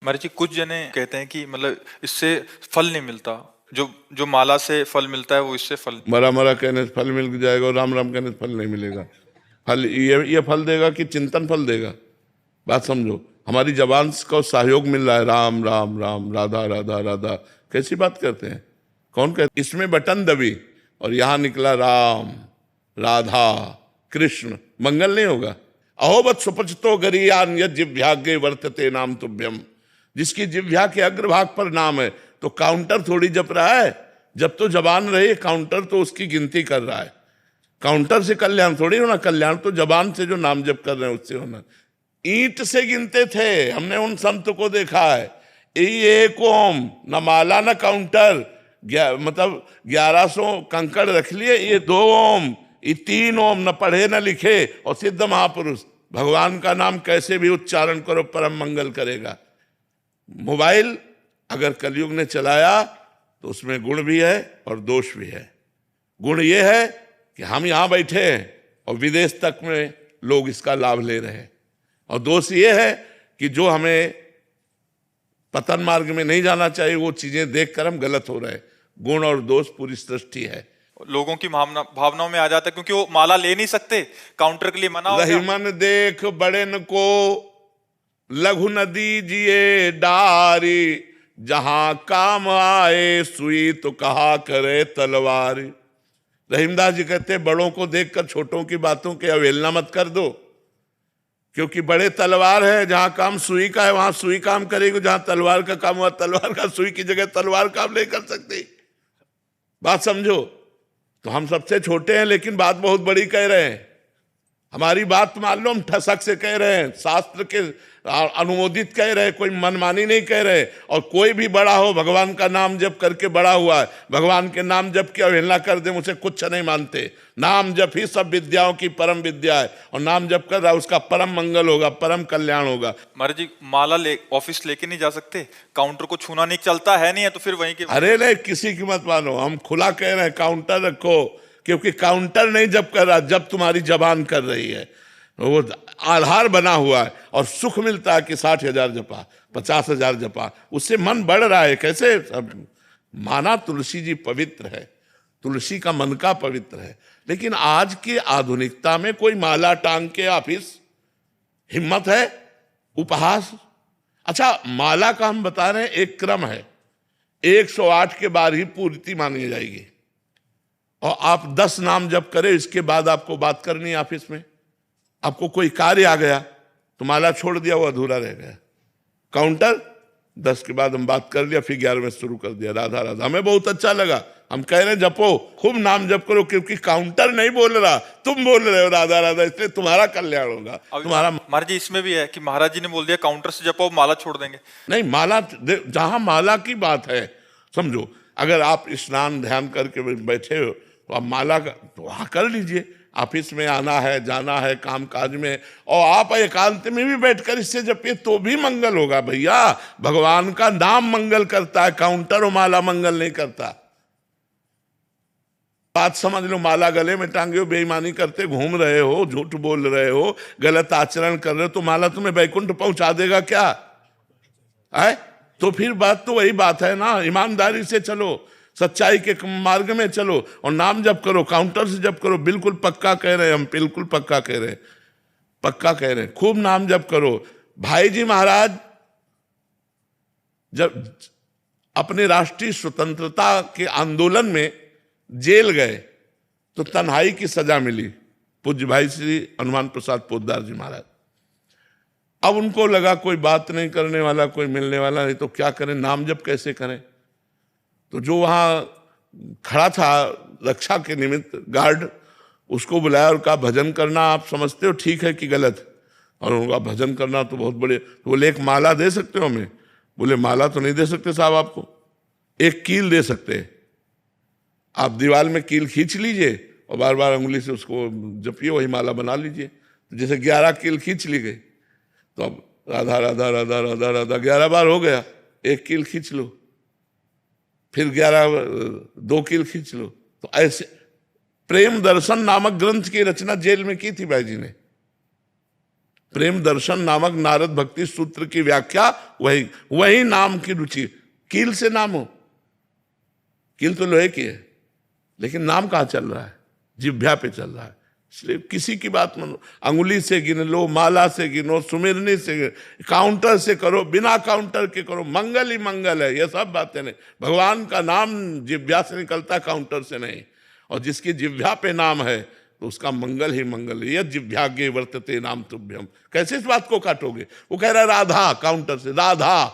महाराज जी कुछ जने कहते हैं कि मतलब इससे फल नहीं मिलता। जो जो माला से फल मिलता है वो इससे फल नहीं। मरा मरा कहने से फल मिल जाएगा और राम राम कहने से फल नहीं मिलेगा। फल ये फल देगा कि चिंतन फल देगा? बात समझो, हमारी जबान को सहयोग मिल रहा है, राम राम राम, राधा राधा राधा। कैसी बात करते हैं? कौन कहते? इसमें बटन दबी और यहां निकला राम राधा कृष्ण, मंगल नहीं होगा। अहोबत सुपचतो गरियान यद जिह्वाग्रे वर्तते नाम तुभ्यम। जिसकी जिह्वा के अग्रभाग पर नाम है, तो काउंटर थोड़ी जप रहा है। जब तो जबान रहे, काउंटर तो उसकी गिनती कर रहा है। काउंटर से कल्याण थोड़ी होना, कल्याण तो जबान से जो नाम जप कर रहे हैं उससे होना। ईंट से गिनते थे, हमने उन संत को देखा है। एक ओम, न माला न काउंटर, मतलब 1100 कंकड़ रख लिए, ये 2 ओम, ये 3 ओम, न पढ़े न लिखे, और सिद्ध महापुरुष। भगवान का नाम कैसे भी उच्चारण करो परम मंगल करेगा। मोबाइल अगर कलयुग ने चलाया तो उसमें गुण भी है और दोष भी है। गुण ये है कि हम यहां बैठे हैं और विदेश तक में लोग इसका लाभ ले रहे हैं, और दोष ये है कि जो हमें पतन मार्ग में नहीं जाना चाहिए वो चीजें देखकर हम गलत हो रहे हैं। गुण और दोष पूरी सृष्टि है। लोगों की भावनाओं में आ जाता है क्योंकि वो माला ले नहीं सकते, काउंटर के लिए मना हो गया। रहीमन देख बड़ेन को लघु नदी जिए डारी, जहां काम आए सुई तो कहा करे तलवार। रहीमदास जी कहते बड़ों को देखकर छोटों की बातों की अवहेलना मत कर दो, क्योंकि बड़े तलवार है, जहां काम सुई का है वहां सुई काम करेगी, जहां तलवार का काम हुआ तलवार का, सुई की जगह तलवार काम नहीं कर सकती। बात समझो। तो हम सबसे छोटे हैं लेकिन बात बहुत बड़ी कह रहे हैं। हमारी बात मान लो, हम ठसक से कह रहे हैं, शास्त्र के अनुमोदित कह रहे हैं, कोई मनमानी नहीं कह रहे। और कोई भी बड़ा हो, भगवान का नाम जप करके बड़ा हुआ है, भगवान के नाम जप की अवहेलना कर दे उसे कुछ नहीं मानते। नाम जप ही सब विद्याओं की परम विद्या है, और नाम जप कर रहा है उसका परम मंगल होगा, परम कल्याण होगा। महाराज जी माला ऑफिस लेके नहीं जा सकते, काउंटर को छूना नहीं, चलता है नहीं है तो फिर वहीं के। अरे नहीं, किसी की मत मानो, हम खुला कह रहे हैं काउंटर रखो, क्योंकि काउंटर नहीं जब कर रहा, जब तुम्हारी जबान कर रही है। वो आधार बना हुआ है, और सुख मिलता है कि 60,000 जपा, 50,000 जपा, उससे मन बढ़ रहा है। कैसे? माना तुलसी जी पवित्र है, तुलसी का मन का पवित्र है, लेकिन आज की आधुनिकता में कोई माला टांग के ऑफिस, हिम्मत है? उपहास। अच्छा, माला का हम बता रहे हैं एक क्रम है, 108 के बाद ही पूर्ति मानी जाएगी, और आप 10 नाम जप करें, इसके बाद आपको बात करनी है ऑफिस में। आपको कोई कार्य आ गया तो माला छोड़ दिया, वो अधूरा रह गया। काउंटर 10 के बाद हम बात कर लिया, फिर 11 में शुरू कर दिया राधा राधा। हमें बहुत अच्छा लगा, हम कह रहे हैं जपो, खूब नाम जप करो, क्योंकि काउंटर नहीं बोल रहा, तुम बोल रहे हो राधा राधा, इसलिए तुम्हारा कल्याण होगा। तुम्हारा महाराज जी इसमें भी है कि महाराज जी ने बोल दिया काउंटर से जपो, माला छोड़ देंगे। नहीं, माला जहां माला की बात है, समझो, अगर आप स्नान ध्यान करके बैठे हो तो आप माला का तो वहां कर लीजिए। ऑफिस में आना है, जाना है, काम काज में, और आप एकांत में भी बैठकर इससे जपिए तो भी मंगल होगा। भैया, भगवान का नाम मंगल करता है, काउंटर और माला मंगल नहीं करता। बात समझ लो, माला गले में टांगे हो, बेईमानी करते घूम रहे हो, झूठ बोल रहे हो, गलत आचरण कर रहे हो, तो माला तुम्हें वैकुंठ पहुंचा देगा क्या? है? तो फिर बात तो वही बात है ना, ईमानदारी से चलो, सच्चाई के मार्ग में चलो, और नाम जप करो, काउंटर से जप करो। बिल्कुल पक्का कह रहे हैं हम, बिल्कुल पक्का कह रहे हैं, पक्का कह रहे हैं, खूब नाम जप करो। भाई जी महाराज जब अपने राष्ट्रीय स्वतंत्रता के आंदोलन में जेल गए तो तन्हाई की सजा मिली, पूज्य भाई श्री हनुमान प्रसाद पोद्दार जी महाराज। अब उनको लगा कोई बात नहीं करने वाला, कोई मिलने वाला नहीं, तो क्या करें, नाम जप कैसे करें? तो जो वहां खड़ा था रक्षा के निमित्त गार्ड, उसको बुलाया और कहा भजन करना आप समझते हो ठीक है कि गलत? और उनका भजन करना तो बहुत बड़े। तो बोले एक माला दे सकते हो हमें? बोले माला तो नहीं दे सकते साहब, आपको एक कील दे सकते हैं। आप दीवार में कील खींच लीजिए और बार बार उंगली से उसको जपिए, वही माला बना लीजिए। तो जैसे 11 कील खींच ली गई, तो अब राधा राधा राधा राधा राधा 11 बार हो गया, एक कील खींच लो, फिर 2 कील खींच लो। तो ऐसे प्रेम दर्शन नामक ग्रंथ की रचना जेल में की थी भाई जी ने। प्रेम दर्शन नामक नारद भक्ति सूत्र की व्याख्या वही नाम की रुचि। कील से नाम हो, कील तो लोहे की है, लेकिन नाम कहाँ चल रहा है? जिह्वा पे चल रहा है। इसलिए किसी की बात मानो, अंगुली से गिन लो, माला से गिनो, सुमिरनी से, काउंटर से करो, बिना काउंटर के करो, मंगल ही मंगल है। ये सब बातें नहीं, भगवान का नाम जिह्वा से निकलता, काउंटर से नहीं। और जिसकी जिह्वा पे नाम है तो उसका मंगल ही मंगल है। यह जिह्वाग्रे वर्तते नाम तुभ्यम। कैसे इस बात को काटोगे? वो कह रहा है राधा, काउंटर से राधा,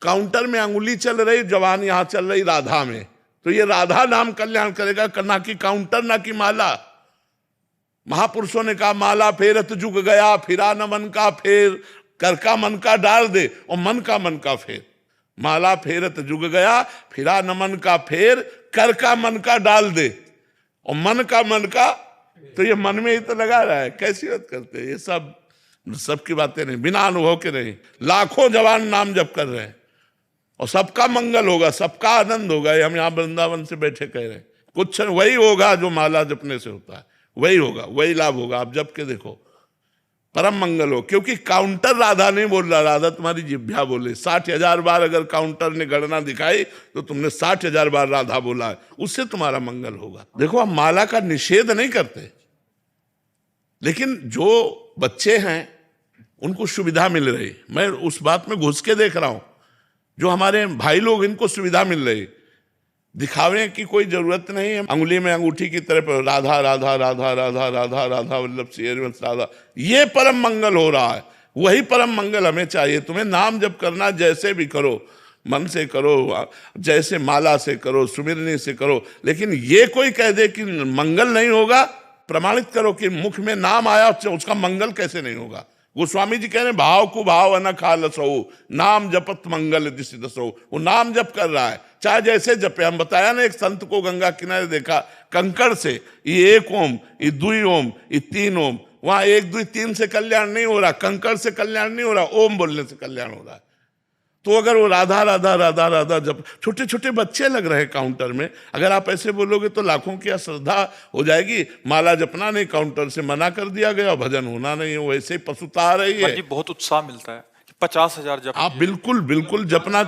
काउंटर में अंगुली चल रही, जवान यहां चल रही राधा में, तो ये राधा नाम कल्याण करेगा, ना कि काउंटर, ना कि माला। महापुरुषों ने कहा माला फेरत जुग गया, फिरा न मन का फेर, कर का मन का डाल दे और मन का फेर। माला फेरत जुग गया, फिरा न मन का फेर, कर का मन का डाल दे और मन का, तो ये मन में ही तो लगा रहा है। कैसी बात करते हैं? ये सब की बातें नहीं, बिना अनुभव के नहीं। लाखों जवान नाम जप कर रहे हैं और सबका मंगल होगा, सबका आनंद होगा। ये हम यहाँ वृंदावन से बैठे कह रहे हैं, कुछ वही होगा जो माला जपने से होता है, वही होगा, वही लाभ होगा। आप जप के देखो, परम मंगल हो। क्योंकि काउंटर राधा नहीं बोल रहा, राधा तुम्हारी जिह्वा बोले। 60,000 बार अगर काउंटर ने गणना दिखाई तो तुमने 60,000 बार राधा बोला है, उससे तुम्हारा मंगल होगा। देखो, हम माला का निषेध नहीं करते, लेकिन जो बच्चे हैं उनको सुविधा मिल रही, मैं उस बात में घुस के देख रहा हूं। जो हमारे भाई लोग, इनको सुविधा मिल रही, दिखावे की कोई जरूरत नहीं है। अंगुली में अंगूठी की तरफ राधा राधा राधा राधा राधा राधा वल्लभ श्री हरिवंश राधा, ये परम मंगल हो रहा है। वही परम मंगल हमें चाहिए। तुम्हें नाम जप करना, जैसे भी करो, मन से करो, जैसे माला से करो, सुमिरनी से करो, लेकिन ये कोई कह दे कि मंगल नहीं होगा, प्रमाणित करो कि मुख में नाम आया, उसका मंगल कैसे नहीं होगा। गोस्वामी जी कह रहे हैं भाव को भाव न खालसो, नाम जपत मंगल दिशि दसो। वो नाम जप कर रहा है, चाहे जैसे जपे। हम बताया ना, एक संत को गंगा किनारे देखा, कंकड़ से, ये 1 ओम, ये 2 ओम, ये 3 ओम। वहां 1 2 3 से कल्याण नहीं हो रहा, कंकड़ से कल्याण नहीं हो रहा, ओम बोलने से कल्याण हो रहा है। तो अगर वो राधा राधा राधा राधा जब छोटे छोटे बच्चे लग रहे हैं काउंटर में, अगर आप ऐसे बोलोगे तो लाखों की अश्रद्धा हो जाएगी। माला जपना नहीं, काउंटर से मना कर दिया गया, भजन होना नहीं है, वैसे ही पशुता आ रही है। बहुत उत्साह मिलता है, 50,000 जप। आप बिल्कुल बिल्कुल जपना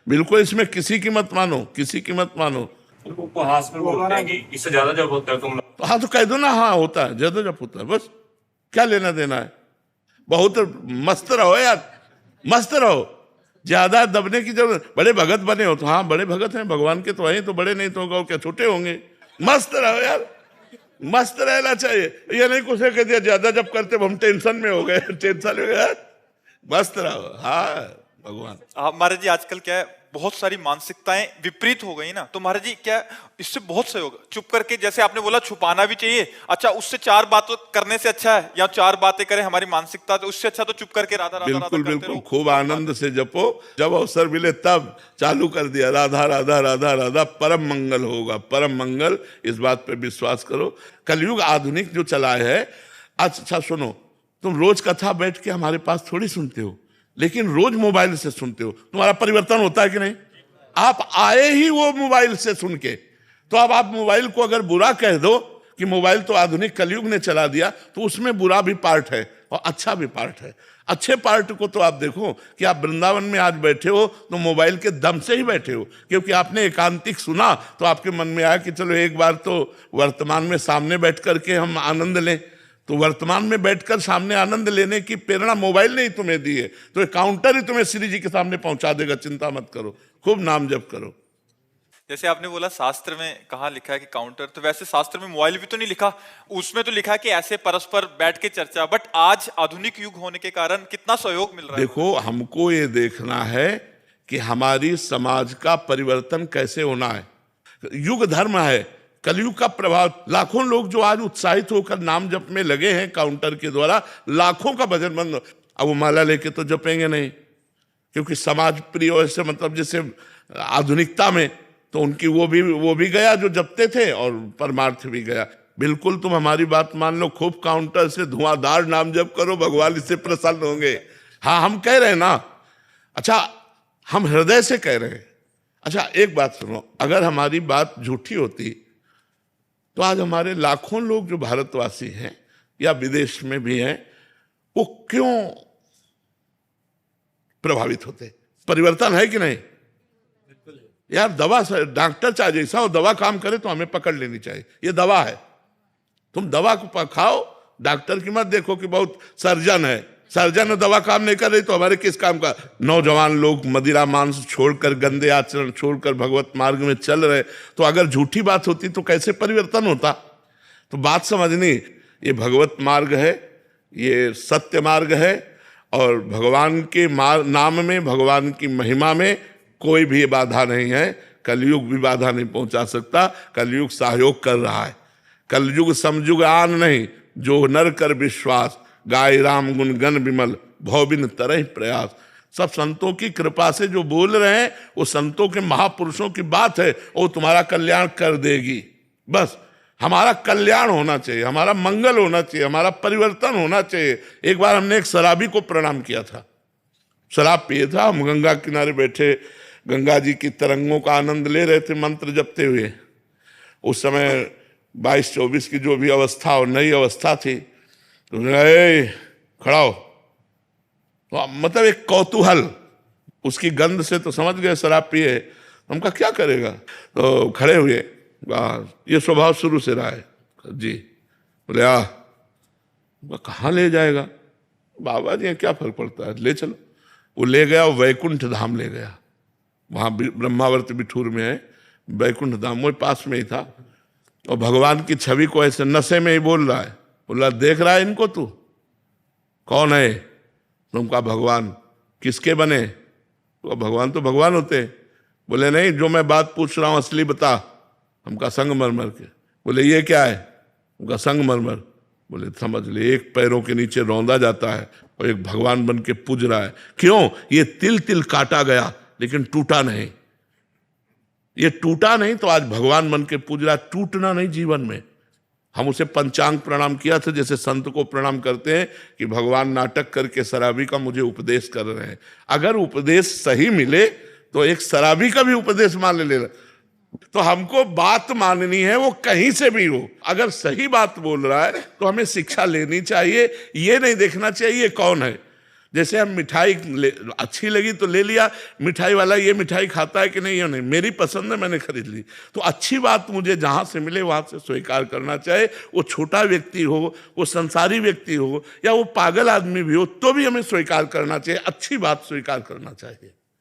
बिल्कुल, इसमें किसी की मत मानो, किसी की मत मानो। उपहास में बोलते हैं कि इससे ज्यादा जप होता है तुम लोग। तो हाँ, तो कह दो ना, हाँ होता है, ज्यादा जप होता है, बस क्या लेना देना है। बहुत मस्त रहो यार, मस्त रहो, ज्यादा दबने की जरूरत। बड़े भगत बने हो तो हाँ, बड़े भगत हैं भगवान के, तो वही तो बड़े, नहीं तो क्या छोटे होंगे। मस्त रहो यार, मस्त रहना चाहिए। ये नहीं कुछ कह दिया ज्यादा जब करते हम टेंशन में हो गए, टेंशन हो गया। मस्त रहो, हाँ भगवान। महाराज जी, आजकल क्या है, बहुत सारी मानसिकताएं विपरीत हो गई ना, तो महाराज जी क्या इससे बहुत सहयोग, चुप करके, जैसे आपने बोला छुपाना भी चाहिए, अच्छा उससे 4 बातें करने से अच्छा है, या 4 बातें करें हमारी मानसिकता, तो उससे अच्छा तो चुप करके राधा राधा बिल्कुल राधा बिल्कुल, खूब आनंद से जपो। जब अवसर मिले तब चालू कर दिया राधा राधा राधा राधा, परम मंगल होगा, परम मंगल। इस बात पे विश्वास करो। कलयुग आधुनिक जो चला है, अच्छा सुनो, तुम रोज कथा बैठ के हमारे पास थोड़ी सुनते हो, लेकिन रोज मोबाइल से सुनते हो। तुम्हारा परिवर्तन होता है कि नहीं? आप आए ही वो मोबाइल से सुन के, तो अब आप मोबाइल को अगर बुरा कह दो कि मोबाइल तो आधुनिक कलयुग ने चला दिया, तो उसमें बुरा भी पार्ट है और अच्छा भी पार्ट है। अच्छे पार्ट को तो आप देखो कि आप वृंदावन में आज बैठे हो तो मोबाइल के दम से ही बैठे हो, क्योंकि आपने एकांतिक सुना तो आपके मन में आया कि चलो एक बार तो वर्तमान में सामने बैठ करके हम आनंद लें। तो वर्तमान में बैठकर सामने आनंद लेने की प्रेरणा मोबाइल ने ही तुम्हें दी है, तो ये काउंटर ही तुम्हें श्री जी के सामने पहुंचा देगा। चिंता मत करो, खूब नाम जप करो। जैसे आपने बोला शास्त्र में कहाँ लिखा है कि काउंटर, तो वैसे शास्त्र में मोबाइल भी तो नहीं लिखा, उसमें तो लिखा है कि ऐसे परस्पर बैठ के चर्चा। बट आज आधुनिक युग होने के कारण कितना सहयोग मिल रहा है। देखो, हमको ये देखना है कि हमारी समाज का परिवर्तन कैसे होना है। युग धर्म है, कलयुग का प्रभाव। लाखों लोग जो आज उत्साहित होकर नाम जप में लगे हैं काउंटर के द्वारा, लाखों का भजन बंद। अब वो माला लेके तो जपेंगे नहीं, क्योंकि समाज प्रिय ऐसे, मतलब जैसे आधुनिकता में, तो उनकी वो भी गया जो जपते थे और परमार्थ भी गया। बिल्कुल तुम हमारी बात मान लो, खूब काउंटर से धुआंधार नाम जप करो, भगवान इससे प्रसन्न होंगे। हाँ, हम कह रहे हैं ना, अच्छा हम हृदय से कह रहे हैं। अच्छा एक बात सुनो, अगर हमारी बात झूठी होती तो आज हमारे लाखों लोग जो भारतवासी हैं या विदेश में भी हैं, वो क्यों प्रभावित होते? परिवर्तन है कि नहीं यार? दवा से डॉक्टर चाहे जैसा हो, दवा काम करे तो हमें पकड़ लेनी चाहिए, ये दवा है। तुम दवा को खाओ, डॉक्टर की मत देखो कि बहुत सर्जन है, सर्जन दवा काम नहीं कर रही तो हमारे किस काम का? नौजवान लोग मदिरा मांस छोड़कर, गंदे आचरण छोड़कर भगवत मार्ग में चल रहे, तो अगर झूठी बात होती तो कैसे परिवर्तन होता? तो बात समझनी, ये भगवत मार्ग है, ये सत्य मार्ग है, और भगवान के नाम में, भगवान की महिमा में कोई भी बाधा नहीं है। कलयुग भी बाधा नहीं पहुंचा सकता। कलयुग सहयोग कर रहा है। कलयुग समयुग आन नहीं, जो नर कर विश्वास, गाय राम गुण गण विमल, भौबिन तरह प्रयास। सब संतों की कृपा से जो बोल रहे हैं वो संतों के महापुरुषों की बात है, वो तुम्हारा कल्याण कर देगी। बस हमारा कल्याण होना चाहिए, हमारा मंगल होना चाहिए, हमारा परिवर्तन होना चाहिए। एक बार हमने एक शराबी को प्रणाम किया था, शराब पिए था, हम गंगा किनारे बैठे गंगा जी की तरंगों का आनंद ले रहे थे मंत्र जपते हुए। उस समय 22-24 की जो भी अवस्था और नई अवस्था थी, तो खड़ा हो, तो मतलब एक कौतूहल, उसकी गंध से तो समझ गए शराब पिए। हमका क्या करेगा, तो खड़े हुए, ये स्वभाव शुरू से रहा है जी। बोले कहाँ ले जाएगा बाबा जी, क्या फर्क पड़ता है, ले चलो। वो ले गया, वैकुंठ धाम ले गया। वहाँ ब्रह्मावर्त बिठूर में है वैकुंठ धाम, वो पास में ही था। और भगवान की छवि को ऐसे नशे में ही बोल रहा है, बोला देख रहा है इनको तू, कौन है? तुमका भगवान। किसके बने? तो भगवान तो भगवान होते। बोले नहीं, जो मैं बात पूछ रहा हूँ असली बता। हमका संगमरमर के। बोले ये क्या है? उनका संगमरमर। बोले समझ ले, एक पैरों के नीचे रौंदा जाता है और एक भगवान बन के पूज रहा है। क्यों? ये तिल तिल काटा गया लेकिन टूटा नहीं। ये टूटा नहीं तो आज भगवान बन के पूज रहा है। टूटना नहीं जीवन में। हम उसे पंचांग प्रणाम किया था, जैसे संत को प्रणाम करते हैं कि भगवान नाटक करके शराबी का मुझे उपदेश कर रहे हैं। अगर उपदेश सही मिले तो एक शराबी का भी उपदेश मान ले। तो हमको बात माननी है, वो कहीं से भी हो। अगर सही बात बोल रहा है तो हमें शिक्षा लेनी चाहिए। ये नहीं देखना चाहिए ये कौन है। जैसे हम मिठाई अच्छी लगी तो ले लिया, मिठाई वाला ये मिठाई खाता है कि नहीं, ये नहीं, मेरी पसंद है मैंने खरीद ली। तो अच्छी बात मुझे जहाँ से मिले वहाँ से स्वीकार करना चाहिए। वो छोटा व्यक्ति हो, वो संसारी व्यक्ति हो, या वो पागल आदमी भी हो, तो भी हमें स्वीकार करना चाहिए। अच्छी बात स्वीकार करना चाहिए।